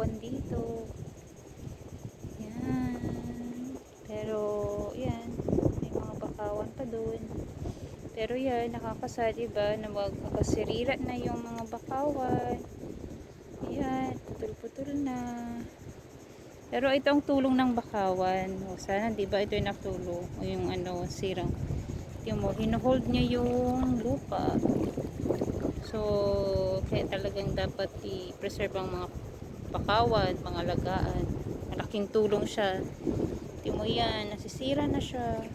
bakawan dito. Yan. Pero, yan. May mga bakawan pa dun. Pero yan, nakakasad, diba? Na magkakasirira na yung mga bakawan. Yan, putol-putol na. Pero ito ang tulong ng bakawan. O, sana, diba, ito yung natulong. O yung ano, sirang. Yung mo, hinuhold niya yung lupa. So, kaya talagang dapat i-preserve ang mga bakawan, mga alagaan. Malaking tulong siya. Tingnan mo yan, nasisira na siya.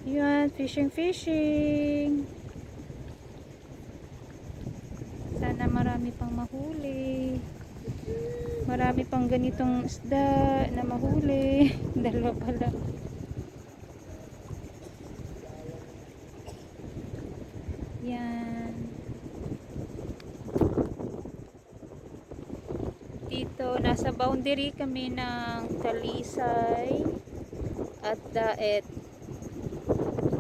Yan, fishing. Sana marami pang mahuli. Marami pang ganitong isda na mahuli. Dalawa pala. Yan. Dito, nasa boundary kami ng Talisay at Daet,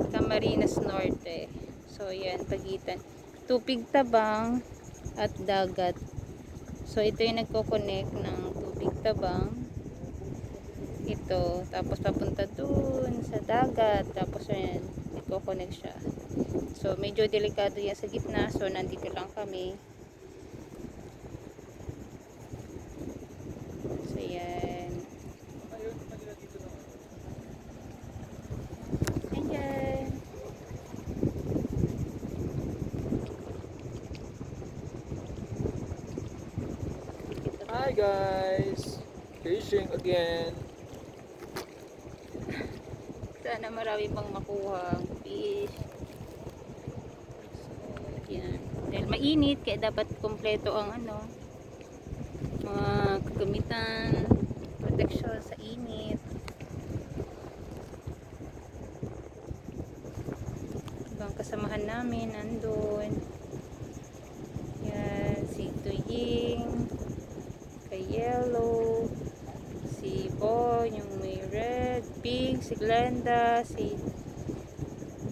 Camarines Norte. So, yan, pagitan. Tubig Tabang at dagat. So, ito yung nagko-connect ng Tubig Tabang. Ito. Tapos, papunta dun sa dagat. Tapos, yan, nagko-connect siya. So, medyo delikado yan sa gitna. So, nandito lang kami. So, yan. Ayan. Hi guys! Fishing again! Sana marami pang makuha ang fish. So, yan. Dahil mainit, kaya dapat kompleto ang ano, mga kagamitan, protection sa init. Ibang kasamahan namin nandun. Yan, si Tuying, kay Yellow, si Boy, yung may red, pink, si Glenda, si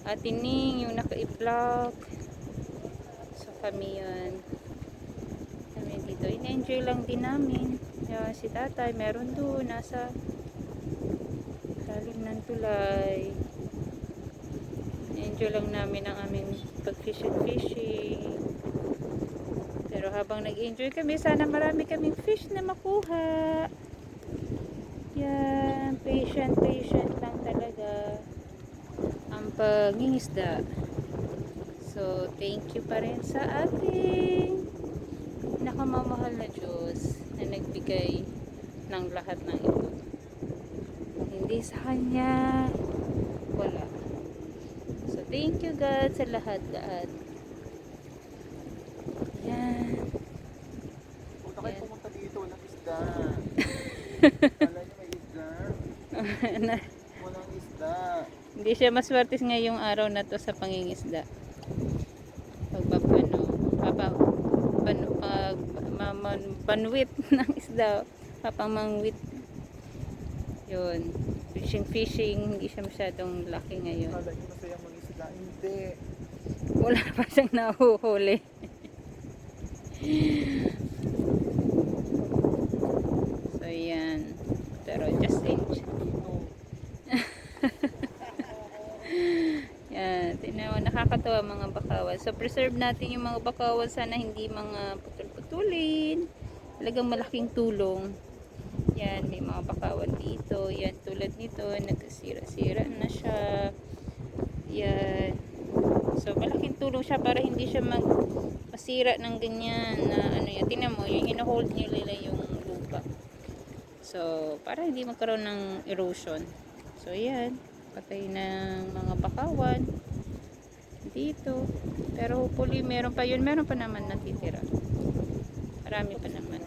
Atining, yung naka-i-vlog. So kami yun. Kami dito. In-enjoy lang din namin. Yan, si tatay, meron doon, nasa lalim ng tulay. In-enjoy lang namin ang aming pag-fishing. Pero habang nag-enjoy kami, sana marami kaming fish na makuha. Yan, patient lang talaga ang pangingisda. So, thank you pa rin sa ating nakamamahal na Diyos na nagbigay ng lahat ng ito. Hindi sa Kanya, wala. So, thank you God sa lahat. Yan. Punta kayo pumunta dito, walang isda. Kala nyo may isda? Walang isda. Hindi siya maswerte ngayong araw na to sa pangingisda. Panwit ng isda, papamangwit. Yun. Fishing, hindi siya masyadong laki ngayon. Kala nyo masaya mga isda? Hindi. Wala pa siyang nahuhuli. So, yan. Pero just enjoy. Yan, tinawa, nakakatawa mga bakawan. So, preserve natin yung mga bakawan. Sana hindi mga putol-putulin. Talagang malaking tulong. Yan, may mga bakawan dito. Yan, tulad nito, nagkasira-sira na siya. Yan. So, malaking tulong siya para hindi siya masira ng ganyan na ano yan. Tingnan mo, yung hino-hold nila yung lupa. So, para hindi magkaroon ng erosion. So, yan. Patay ng mga bakawan dito. Pero hopefully meron pa yun. Meron pa naman natitira. Marami pa naman.